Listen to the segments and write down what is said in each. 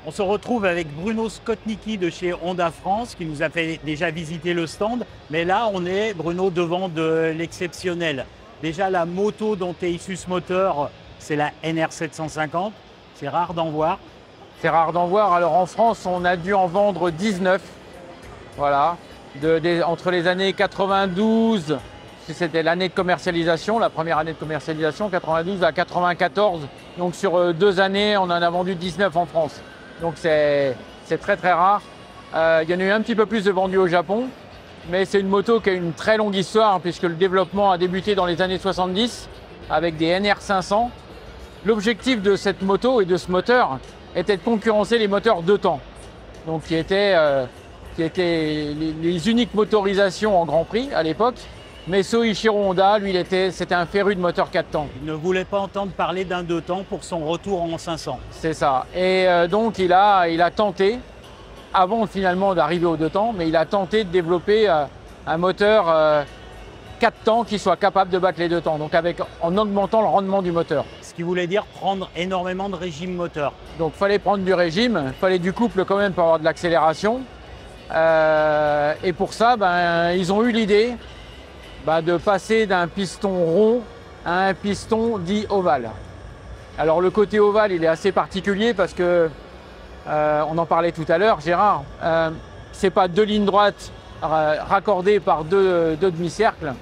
On se retrouve avec Bruno Skotnicki de chez Honda France qui nous a fait déjà visiter le stand. Mais là, on est, Bruno, devant de l'exceptionnel. Déjà, la moto dont est issu ce moteur, c'est la NR 750. C'est rare d'en voir. C'est rare d'en voir. Alors en France, on a dû en vendre 19. Voilà. Entre les années 92, c'était l'année de commercialisation, la première année de commercialisation, 92 à 94. Donc sur 2 années, on en a vendu 19 en France. Donc c'est très très rare. Il y en a eu un petit peu plus de vendus au Japon, mais c'est une moto qui a une très longue histoire puisque le développement a débuté dans les années 70 avec des NR 500. L'objectif de cette moto et de ce moteur était de concurrencer les moteurs 2 temps, donc qui étaient les uniques motorisations en Grand Prix à l'époque. Mais Soichiro Honda, lui, c'était un féru de moteur 4 temps. Il ne voulait pas entendre parler d'un 2 temps pour son retour en 500. C'est ça. Et donc, il a tenté, avant finalement d'arriver aux 2 temps, mais il a tenté de développer un moteur 4 temps qui soit capable de battre les 2 temps, donc en augmentant le rendement du moteur. Ce qui voulait dire prendre énormément de régime moteur. Donc, il fallait prendre du régime, il fallait du couple quand même pour avoir de l'accélération. Et pour ça, ils ont eu l'idée de passer d'un piston rond à un piston dit ovale. Alors le côté ovale, il est assez particulier parce que, on en parlait tout à l'heure, Gérard, c'est pas 2 lignes droites raccordées par deux demi-cercles.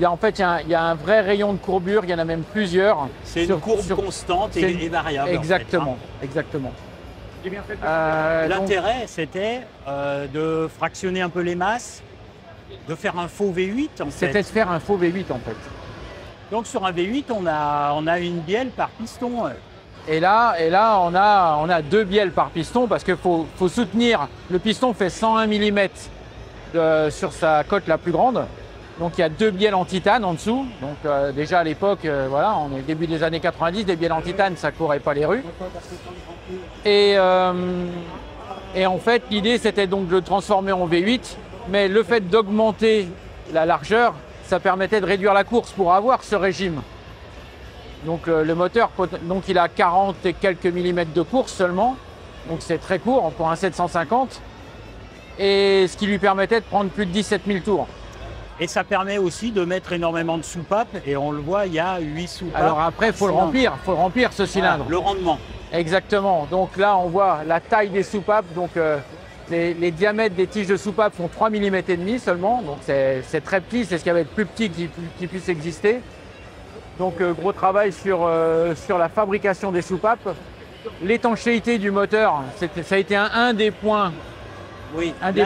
En fait, il y a un vrai rayon de courbure, il y en a même plusieurs. C'est une courbe constante et variable. Exactement, en fait, exactement. L'intérêt, c'était de fractionner un peu les masses, de faire un faux V8 en fait. C'était de faire un faux V8 en fait. Donc sur un V8, on a une bielle par piston. Et là on a 2 bielles par piston parce qu'il faut soutenir. Le piston fait 101 mm sur sa cote la plus grande. Donc il y a 2 bielles en titane en dessous. Donc déjà à l'époque, voilà, on est début des années 90, des bielles en titane, ça courait pas les rues. Et en fait, l'idée c'était donc de le transformer en V8. Mais le fait d'augmenter la largeur, ça permettait de réduire la course pour avoir ce régime. Donc le moteur, il a 40 et quelques millimètres de course seulement. Donc c'est très court pour un 750. Et ce qui lui permettait de prendre plus de 17 000 tours. Et ça permet aussi de mettre énormément de soupapes. Et on le voit, il y a 8 soupapes. Alors après, il faut le remplir ce cylindre. Voilà, le rendement. Exactement. Donc là, on voit la taille des soupapes. Donc les diamètres des tiges de soupape font 3 mm et demi seulement, donc c'est très petit, c'est ce qu'il y avait de plus petit qui puisse exister. Donc gros travail sur la fabrication des soupapes. L'étanchéité du moteur, ça a été un des points,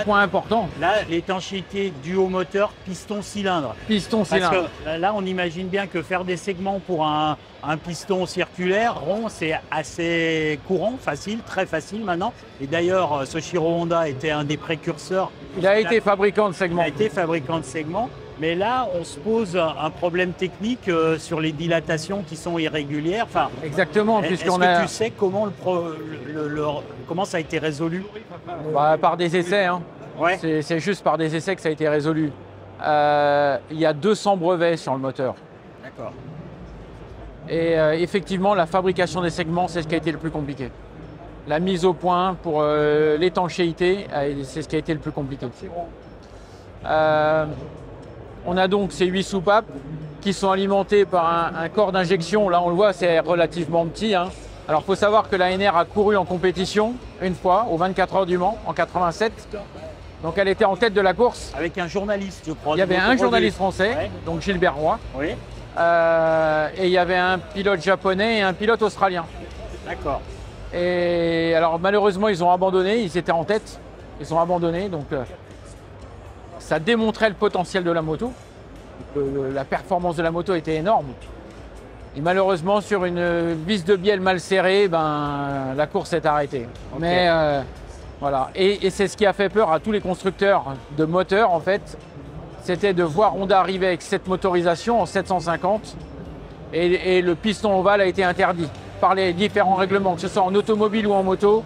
points importants. Là, l'étanchéité due au moteur piston-cylindre. Piston-cylindre. Parce que là, on imagine bien que faire des segments pour un piston circulaire rond, c'est assez courant, facile, très facile maintenant. Et d'ailleurs, Soichiro Honda était un des précurseurs. Il a été fabricant de segments. Il a été fabricant de segments. Mais là, on se pose un problème technique sur les dilatations qui sont irrégulières. Enfin, exactement. Est-ce que tu sais comment, comment ça a été résolu? Par des essais. Hein. Ouais. C'est juste par des essais que ça a été résolu. Il y a 200 brevets sur le moteur. D'accord. Et effectivement, la fabrication des segments, c'est ce qui a été le plus compliqué. La mise au point pour l'étanchéité, c'est ce qui a été le plus compliqué. On a donc ces 8 soupapes qui sont alimentées par un corps d'injection. Là, on le voit, c'est relativement petit. Hein. Alors, il faut savoir que la NR a couru en compétition une fois, aux 24 heures du Mans, en 87. Donc, elle était en tête de la course. Avec un journaliste, je crois. Il y avait un journaliste français, ouais. Donc Gilbert Roy. Oui. Et il y avait un pilote japonais et un pilote australien. D'accord. Et alors, malheureusement, ils ont abandonné. Ils étaient en tête. Ils ont abandonné. Donc, ça démontrait le potentiel de la moto. La performance de la moto était énorme. Et malheureusement, sur une vis de bielle mal serrée, la course s'est arrêtée. Okay. Mais voilà. Et c'est ce qui a fait peur à tous les constructeurs de moteurs, en fait. C'était de voir Honda arriver avec cette motorisation en 750. Et le piston ovale a été interdit par les différents règlements, que ce soit en automobile ou en moto.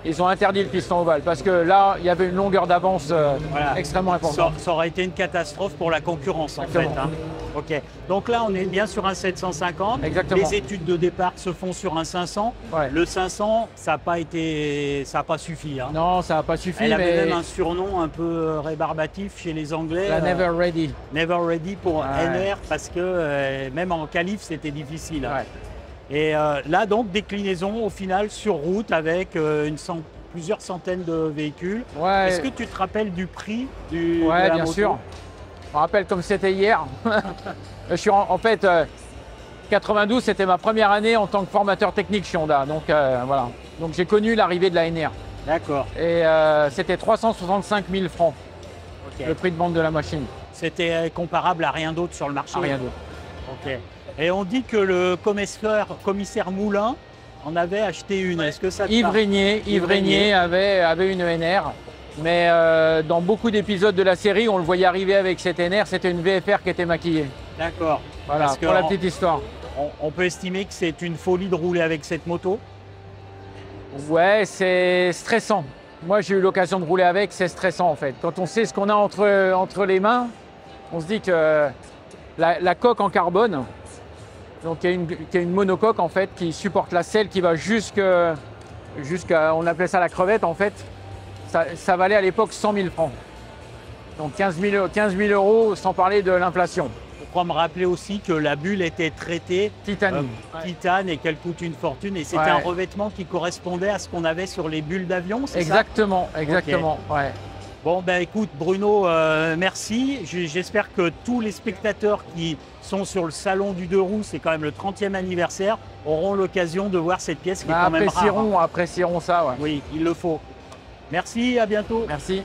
ils ont interdit le piston ovale parce que là, il y avait une longueur d'avance Voilà. extrêmement importante. Ça aurait été une catastrophe pour la concurrence en fait. Exactement. Hein. Ok. Donc là, on est bien sur un 750. Exactement. Les études de départ se font sur un 500. Ouais. Le 500, ça n'a pas suffi. Hein. Non, ça n'a pas suffi, Elle avait mais même un surnom un peu rébarbatif chez les Anglais. la Never Ready. Never Ready pour Ouais. NR parce que même en qualif, c'était difficile. Hein. Ouais. Et là, donc, déclinaison au final sur route avec plusieurs centaines de véhicules. Ouais. Est-ce que tu te rappelles du prix de Ouais, la bien moto? sûr. Je me rappelle comme c'était hier. Je suis en fait, 92, c'était ma première année en tant que formateur technique chez Honda. Donc voilà. Donc j'ai connu l'arrivée de la NR. D'accord. Et c'était 365 000 francs, Ok. le prix de vente de la machine. C'était comparable à rien d'autre sur le marché. Ah, rien d'autre. Ok. Et on dit que le commissaire Moulin en avait acheté une. Est-ce que ça te Yves parle? Régnier avait une NR. Mais dans beaucoup d'épisodes de la série, on le voyait arriver avec cette NR, c'était une VFR qui était maquillée. D'accord. Voilà, Parce que pour la petite histoire. on peut estimer que c'est une folie de rouler avec cette moto. Ouais, c'est stressant. Moi, j'ai eu l'occasion de rouler avec, c'est stressant en fait. Quand on sait ce qu'on a entre les mains, on se dit que la coque en carbone, donc qui est une monocoque en fait, qui supporte la selle qui va jusqu'à, on appelait ça la crevette en fait, ça valait à l'époque 100 000 francs. Donc 15 000 euros sans parler de l'inflation. Je crois me rappeler aussi que la bulle était traitée Titane. titane et qu'elle coûte une fortune. Et c'était Ouais. un revêtement qui correspondait à ce qu'on avait sur les bulles d'avion, c'est ça? Exactement, exactement. Ouais. Bon, ben écoute Bruno, merci. J'espère que tous les spectateurs qui sont sur le salon du deux roues, c'est quand même le 30e anniversaire, auront l'occasion de voir cette pièce qui est quand même rare. Apprécieront ça. Ouais. Oui, il le faut. Merci, à bientôt. Merci.